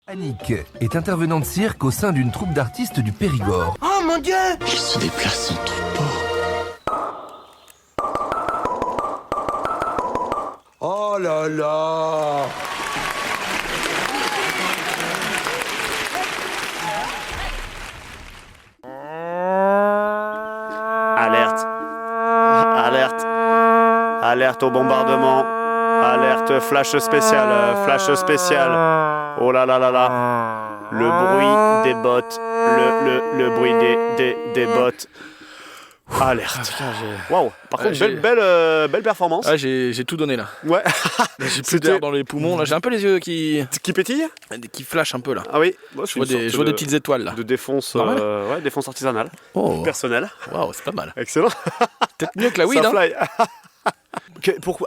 Annick est intervenante cirque au sein d'une troupe d'artistes du Périgord. Oh mon Dieu! Il se déplace en troupeau. Oh là là! Alerte. Alerte. Alerte au bombardement. Alerte flash spécial. Flash spécial. Oh là là là là. Le bruit des bottes. Le bruit des bottes. Alerte. Waouh. Par contre, belle performance. Ah, j'ai tout donné là. Ouais. J'ai plus d'air dans les poumons là. J'ai un peu les yeux qui pétille. Qui flashent un peu là. Ah oui. Moi, je vois des petites étoiles là. De défonce, ouais, défonce artisanale. Oh. Personnelle. Waouh, c'est pas mal. Excellent. Peut-être mieux que la weed. Ça Hein. fly.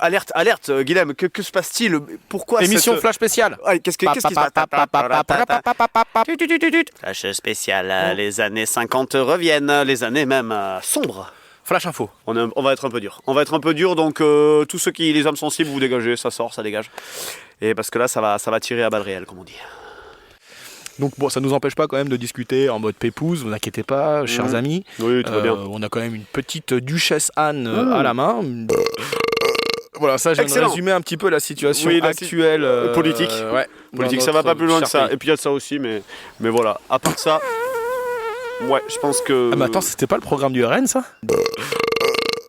Alerte, Guilhem, que se passe-t-il? Pourquoi Émission cette... flash spéciale. Ouais, qu'est-ce qui se passe? Flash spécial, Oh. les années 50 reviennent, les années même sombres. Flash info. On va être un peu dur. On va être un peu dur, donc tous ceux qui, les âmes sensibles, vous dégagez, ça sort, ça dégage. Et parce que là, ça va tirer à balles réelles, comme on dit. Donc bon, ça nous empêche pas quand même de discuter en mode pépouze, vous inquiétez pas, chers amis. Oui, tout va bien. On a quand même une petite duchesse Anne à la main. Voilà, ça, je viens de Excellent. résumer un petit peu la situation Oui, actuelle. politique. Ouais, Politique, dans ça va notre pas plus loin que cher ça. pays. Et puis il y a de ça aussi, mais voilà. À part ça, ouais, je pense que... Ah mais attends, c'était pas le programme du RN ça?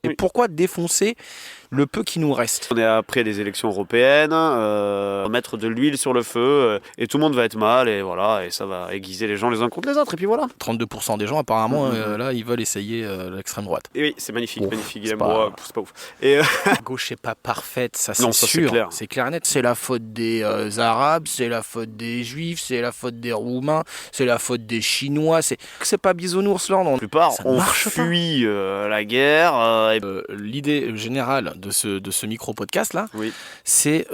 Et Oui. pourquoi défoncer le peu qui nous reste? On est après les élections européennes, mettre de l'huile sur le feu, et tout le monde va être mal, et voilà, et ça va aiguiser les gens les uns contre les autres, et puis voilà. 32% des gens apparemment là ils veulent essayer l'extrême droite. Et oui, c'est magnifique, Ouf, magnifique, c'est Guillaume, pas- ouais, c'est pas ouf. Et La gauche est pas parfaite, ça c'est Non, ça, c'est sûr. clair. C'est clair et net. C'est la faute des Arabes, c'est la faute des Juifs, c'est la faute des Roumains, c'est la faute des Chinois. C'est pas bisounours là. la plupart, Ça on marche pas. fuit la guerre, et... L'idée générale de ce micro-podcast là, oui, c'est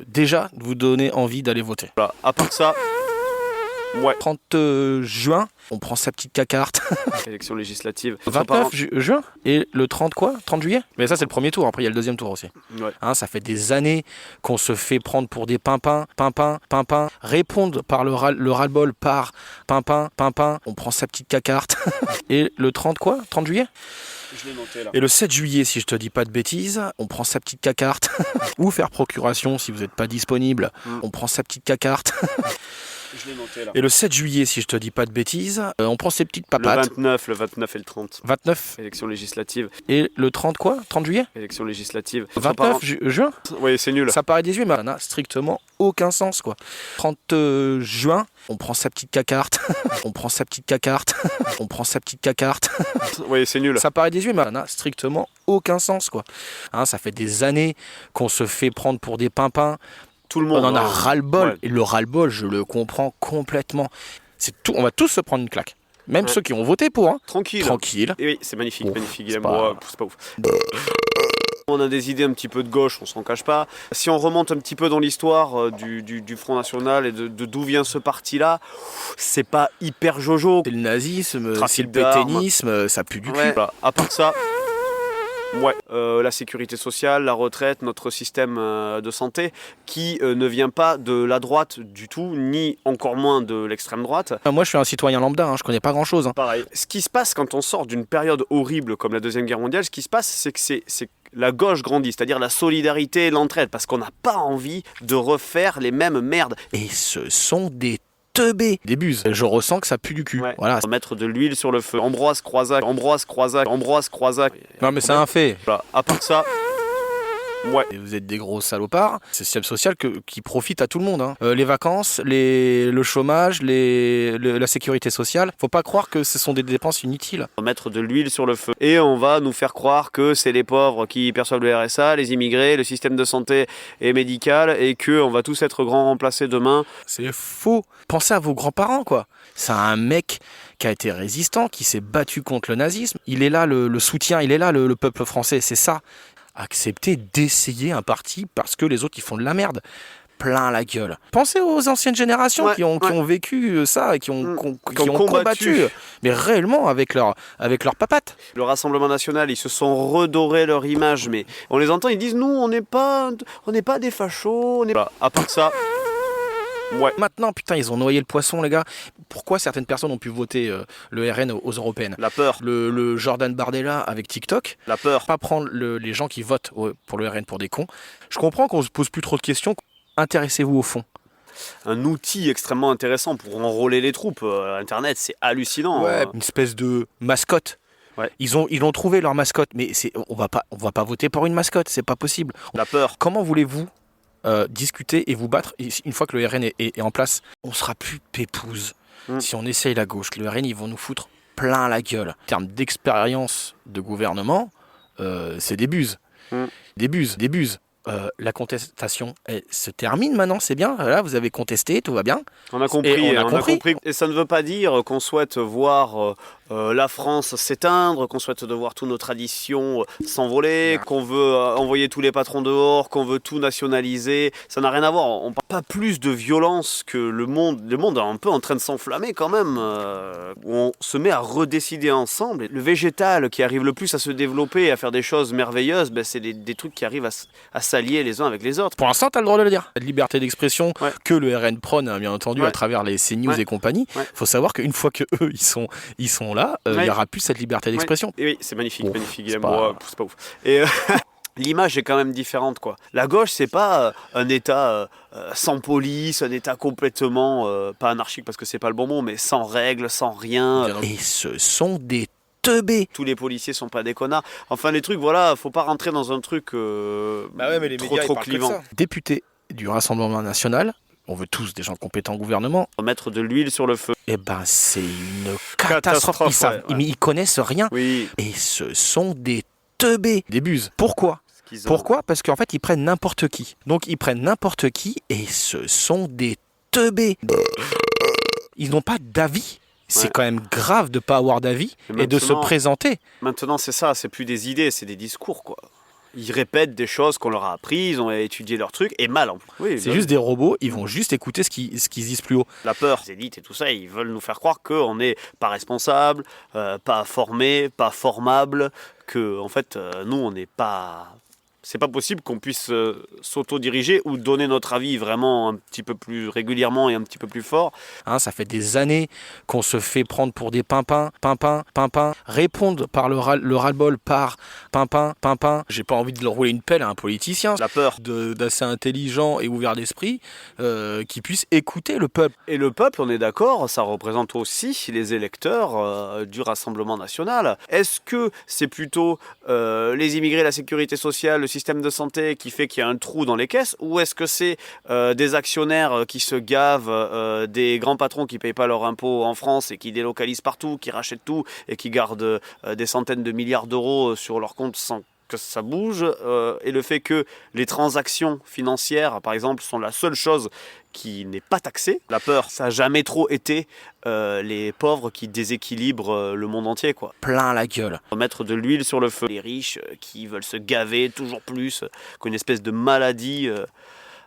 déjà de vous donner envie d'aller voter. voilà. À part ça, ouais, 30 juin, on prend sa petite cacarte. élections législatives. 29 juin et le 30 quoi 30 juillet. Mais ça c'est le premier tour, après il y a le deuxième tour aussi. Ouais. Hein, ça fait des années qu'on se fait prendre pour des pimpins, répondre par le ras-le-bol par pimpin, on prend sa petite cacarte. Et le 30 quoi 30 juillet. Je l'ai noté là. Et le 7 juillet, si je te dis pas de bêtises, on prend sa petite cacarte. Ou faire procuration si vous n'êtes pas disponible, on prend sa petite cacarte. Je l'ai noté là. Et le 7 juillet, si je te dis pas de bêtises, on prend ses petites Le papates. 29 et le 30. 29. Élections législatives. Et le 30 quoi 30 juillet. Élections législatives. 29 juin. Oui, c'est nul. Ça paraît 18, mais ça n'a strictement aucun sens, quoi. 30 juin, on prend sa petite cacarte. On prend sa petite cacarte. Oui, c'est nul. Ça paraît 18, mais ça n'a strictement aucun sens, quoi. Hein, ça fait des années qu'on se fait prendre pour des pimpins. Tout le monde. On en a hein. ras-le-bol. Ouais. Et le ras-le-bol, je le comprends complètement. C'est tout. On va tous se prendre une claque. Même Ouais. ceux qui ont voté pour, hein. Tranquille. Tranquille. Et oui, c'est magnifique, Ouf, magnifique, c'est Guillaume. pas- Ouais, c'est pas ouf. On a des idées un petit peu de gauche, on s'en cache pas. Si on remonte un petit peu dans l'histoire du Front National et de d'où vient ce parti-là, c'est pas hyper jojo. C'est le nazisme, Trafic c'est le d'armes. pétainisme, ça pue du cul. Ouais. Voilà. À part ça, ouais, la sécurité sociale, la retraite, notre système de santé, qui ne vient pas de la droite du tout, ni encore moins de l'extrême droite. Moi, je suis un citoyen lambda, hein, je connais pas grand-chose. Hein. Pareil. Ce qui se passe quand on sort d'une période horrible comme la Deuxième Guerre mondiale, ce qui se passe, c'est que c'est la gauche grandit, c'est-à-dire la solidarité et l'entraide, parce qu'on n'a pas envie de refaire les mêmes merdes. Et ce sont des teubés, des buses. Je ressens que ça pue du cul. Ouais. Voilà. Mettre de l'huile sur le feu. Ambroise Croizac. Non, mais c'est un fait. Voilà. À part ça, ouais. Et vous êtes des gros salopards. C'est le système social qui profite à tout le monde. Hein. Les vacances, le chômage, la sécurité sociale. Faut pas croire que ce sont des dépenses inutiles. Mettre de l'huile sur le feu. Et on va nous faire croire que c'est les pauvres qui perçoivent le RSA, les immigrés, le système de santé et médical, et qu'on va tous être grands remplacés demain. C'est faux. Pensez à vos grands-parents, quoi. C'est un mec qui a été résistant, qui s'est battu contre le nazisme. Il est là, le soutien, il est là, le peuple français. C'est ça. Accepter d'essayer un parti parce que les autres, ils font de la merde. Plein la gueule. Pensez aux anciennes générations Ouais, qui ont vécu ça et qui ont combattu. combattu, mais réellement avec leur papate. Le Rassemblement National, ils se sont redorés leur image, mais on les entend, ils disent nous, on n'est pas des fachos. Voilà. À part ça, Ouais. Maintenant, putain, ils ont noyé le poisson, les gars. Pourquoi certaines personnes ont pu voter le RN aux européennes? La peur. Le Jordan Bardella avec TikTok, La peur. pas prendre les gens qui votent pour le RN pour des cons. Je comprends qu'on se pose plus trop de questions. Intéressez-vous au fond. Un outil extrêmement intéressant pour enrôler les troupes. Internet, c'est hallucinant. Ouais, hein. une espèce de mascotte. Ouais. Ils ont trouvé leur mascotte, mais on va pas voter pour une mascotte, c'est pas possible. La peur. Comment voulez-vous discuter et vous battre une fois que le RN est en place? On sera plus pépouze. Si on essaye la gauche, le RN, ils vont nous foutre plein la gueule. En termes d'expérience de gouvernement, c'est des buses. Des buses. La contestation elle se termine maintenant, c'est bien. Là, vous avez contesté, tout va bien. On a compris. Et on a compris. Et ça ne veut pas dire qu'on souhaite voir la France s'éteindre, qu'on souhaite de voir toutes nos traditions s'envoler, qu'on veut envoyer tous les patrons dehors, qu'on veut tout nationaliser. Ça n'a rien à voir. On ne parle pas plus de violence que le monde. Le monde est un peu en train de s'enflammer quand même. Où on se met à redécider ensemble. Le végétal qui arrive le plus à se développer et à faire des choses merveilleuses, c'est des trucs qui arrivent à s'allier les uns avec les autres. Pour l'instant, tu as le droit de le dire. La liberté d'expression que le RN prône, hein, bien entendu, Ouais. à travers les CNews et compagnie. Ouais. Faut savoir qu'une fois que eux ils sont là, il y aura plus cette liberté d'expression. Et oui, c'est magnifique, Bon, magnifique. c'est C'est pas ouf. Et l'image est quand même différente, quoi. La gauche, c'est pas un État sans police, un État complètement pas anarchique parce que c'est pas le bon mot, mais sans règles, sans rien. Et ce sont des teubés. Tous les policiers sont pas des connards. Enfin, les trucs, voilà, faut pas rentrer dans un truc trop clivant. Députés du Rassemblement national, on veut tous des gens compétents au gouvernement. Mettre de l'huile sur le feu. Eh ben, c'est une catastrophe. Ils connaissent rien. Oui. Et ce sont des teubés, des buses. Pourquoi ? Pourquoi ? Parce qu'en fait, ils prennent n'importe qui. Donc, ils prennent n'importe qui et ce sont des teubés. Ils n'ont pas d'avis. C'est quand même grave de ne pas avoir d'avis et de se présenter. Maintenant, c'est ça. C'est plus des idées, c'est des discours, quoi. Ils répètent des choses qu'on leur a apprises, ils ont étudié leurs trucs, et mal en plus. Oui, c'est juste des robots, ils vont juste écouter ce qu'ils disent plus haut. La peur, les élites et tout ça, ils veulent nous faire croire qu'on n'est pas responsable, pas formé, pas formable, que en fait, nous, on n'est pas... C'est pas possible qu'on puisse s'auto-diriger ou donner notre avis vraiment un petit peu plus régulièrement et un petit peu plus fort. Hein, ça fait des années qu'on se fait prendre pour des pimpins, répondre par le ras-le-bol par pimpin. J'ai pas envie de leur rouler une pelle à un politicien. La peur. D'assez intelligent et ouvert d'esprit qui puisse écouter le peuple. Et le peuple, on est d'accord, ça représente aussi les électeurs du Rassemblement national. Est-ce que c'est plutôt les immigrés, la sécurité sociale, le système de santé qui fait qu'il y a un trou dans les caisses, ou est-ce que c'est des actionnaires qui se gavent, des grands patrons qui ne payent pas leurs impôts en France et qui délocalisent partout, qui rachètent tout et qui gardent des centaines de milliards d'euros sur leur compte sans que ça bouge, et le fait que les transactions financières, par exemple, sont la seule chose qui n'est pas taxée. La peur, ça n'a jamais trop été les pauvres qui déséquilibrent le monde entier, quoi. Plein la gueule. Mettre de l'huile sur le feu. Les riches qui veulent se gaver toujours plus, qu'une espèce de maladie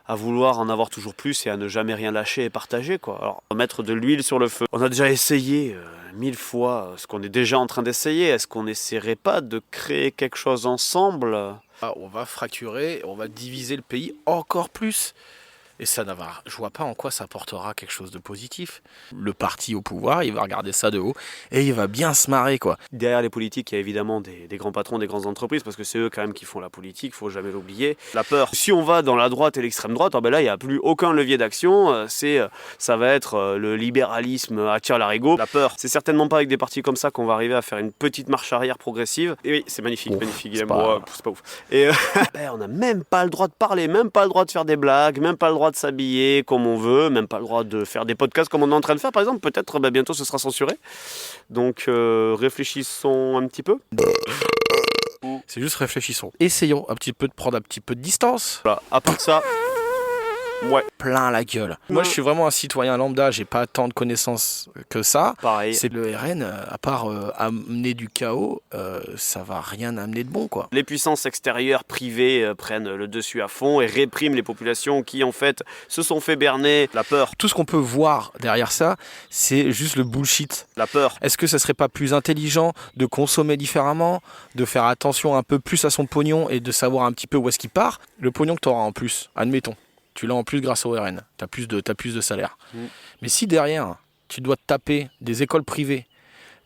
à vouloir en avoir toujours plus et à ne jamais rien lâcher et partager, quoi. Alors, mettre de l'huile sur le feu. On a déjà essayé 1000 fois ce qu'on est déjà en train d'essayer. Est-ce qu'on n'essaierait pas de créer quelque chose ensemble ? On va fracturer, on va diviser le pays encore plus. Et ça je vois pas en quoi ça apportera quelque chose de positif. Le parti au pouvoir, il va regarder ça de haut et il va bien se marrer, quoi. Derrière les politiques, il y a évidemment des grands patrons, des grandes entreprises, parce que c'est eux quand même qui font la politique, faut jamais l'oublier. La peur. Si on va dans la droite et l'extrême droite, là, il n'y a plus aucun levier d'action. Ça va être le libéralisme à tire-larigot. La peur. C'est certainement pas avec des partis comme ça qu'on va arriver à faire une petite marche arrière progressive. Et oui, c'est magnifique, magnifique. C'est pas ouf. Et on n'a même pas le droit de parler, même pas le droit de faire des blagues, même pas le droit de s'habiller comme on veut, même pas le droit de faire des podcasts comme on est en train de faire, par exemple. Peut-être bientôt ce sera censuré. Donc réfléchissons un petit peu. C'est juste réfléchissons. Essayons un petit peu de prendre un petit peu de distance. Voilà. À part ça, ouais. Plein la gueule. Moi, je suis vraiment un citoyen lambda, j'ai pas tant de connaissances que ça. Pareil. C'est le RN, à part amener du chaos, ça va rien amener de bon, quoi. Les puissances extérieures privées prennent le dessus à fond et répriment les populations qui, en fait, se sont fait berner. La peur. Tout ce qu'on peut voir derrière ça, c'est juste le bullshit. La peur. Est-ce que ça serait pas plus intelligent de consommer différemment, de faire attention un peu plus à son pognon et de savoir un petit peu où est-ce qu'il part ? Le pognon que tu auras en plus, admettons. Tu l'as en plus grâce au RN. T'as plus de salaire. Mais si derrière, tu dois te taper des écoles privées,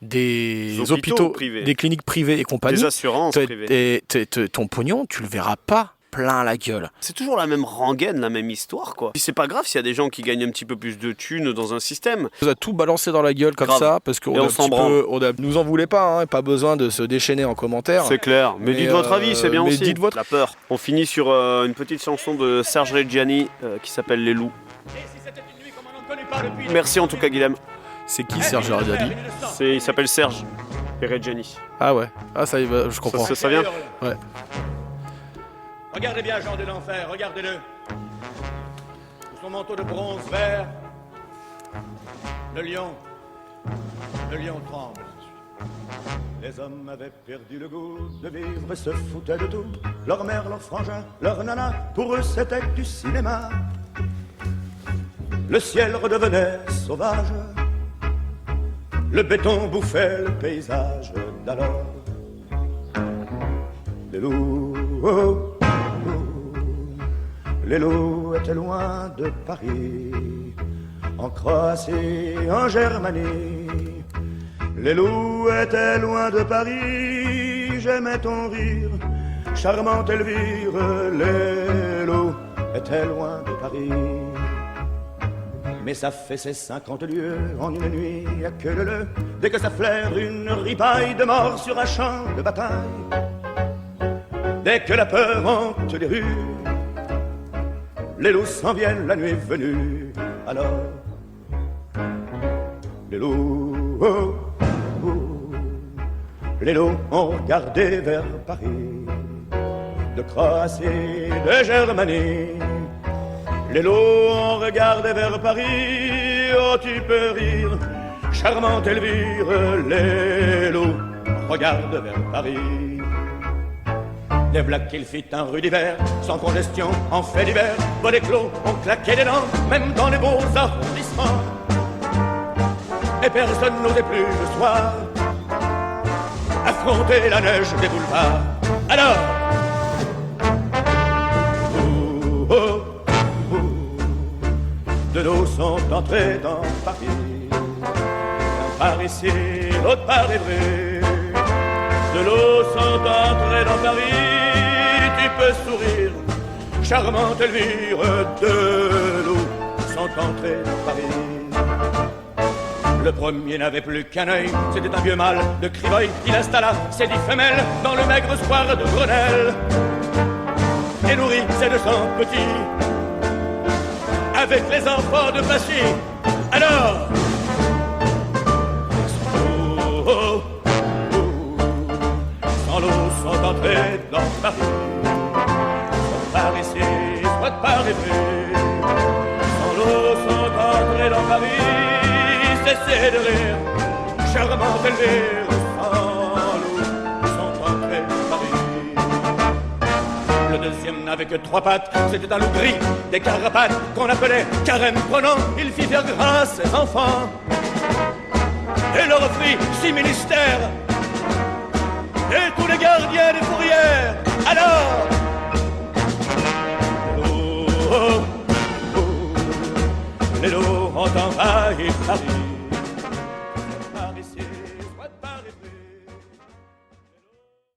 des hôpitaux privés, des cliniques privées et compagnie, des assurances privées, ton pognon, tu le verras pas plein la gueule. c'est toujours la même rengaine, la même histoire, quoi. Puis c'est pas grave s'il y a des gens qui gagnent un petit peu plus de thunes dans un système. On nous a tout balancé dans la gueule comme Grave. ça parce qu'on Et on s'en branle. nous en voulait pas, hein, pas besoin de se déchaîner en commentaire. C'est clair, mais dites votre avis, c'est bien mais aussi. dites votre- La peur. On finit sur une petite chanson de Serge Reggiani qui s'appelle Les Loups. Merci en tout cas, Guilhem. C'est qui Serge Reggiani? Il s'appelle Serge et Reggiani. Ah ouais, ça je comprends. Ça vient. Ouais. Regardez bien Jean de l'Enfer, regardez-le. Sous son manteau de bronze vert, le lion tremble. Les hommes avaient perdu le goût de vivre et se foutaient de tout. Leur mère, leur frangin, leur nana, pour eux c'était du cinéma. Le ciel redevenait sauvage, le béton bouffait le paysage d'alors. Les loups, oh, les loups étaient loin de Paris, en Croatie, en Germanie. Les loups étaient loin de Paris, j'aimais ton rire, charmante Elvire. Les loups étaient loin de Paris. Mais ça fait ses 50 lieues en une nuit à queue leu, dès que ça flaire une ripaille de mort sur un champ de bataille. Dès que la peur hante les rues, les loups s'en viennent la nuit venue. Alors, les loups, oh, oh, les loups ont regardé vers Paris, de Croatie, de Germanie. Les loups ont regardé vers Paris, oh tu peux rire, charmante Elvire. Les loups regardent vers Paris. Des blagues qu'il fit un rue d'hiver, sans congestion, en fait d'hiver. Bon éclos, on claquait des dents, même dans les beaux arrondissements. Et personne n'osait plus le soir affronter la neige des boulevards. Alors, oh, oh, oh, de l'eau sont entrés dans Paris. Un par ici, l'autre par Évry. De l'eau sont entrés dans Paris, tu peux sourire, charmante Elvire. De l'eau sont entrés dans Paris. Le premier n'avait plus qu'un œil, c'était un vieux mâle de Criveuil. Il installa ses 10 femelles dans le maigre square de Grenelle et nourrit ses 200 petits avec les enfants de Passy. Alors, oh, oh, sans l'eau sont entrés dans Paris, soit par ici, soit par Évry. Sans l'eau sont entrés dans Paris, cessez de rire, charmante Elvire. Sans l'eau sont entrés dans Paris. Le deuxième n'avait que 3 pattes, c'était un loup gris, des carapates qu'on appelait carême prenant. Il fit faire grâce ses enfants et leur offrit 6 ministères et tous les gardiens des fourrières.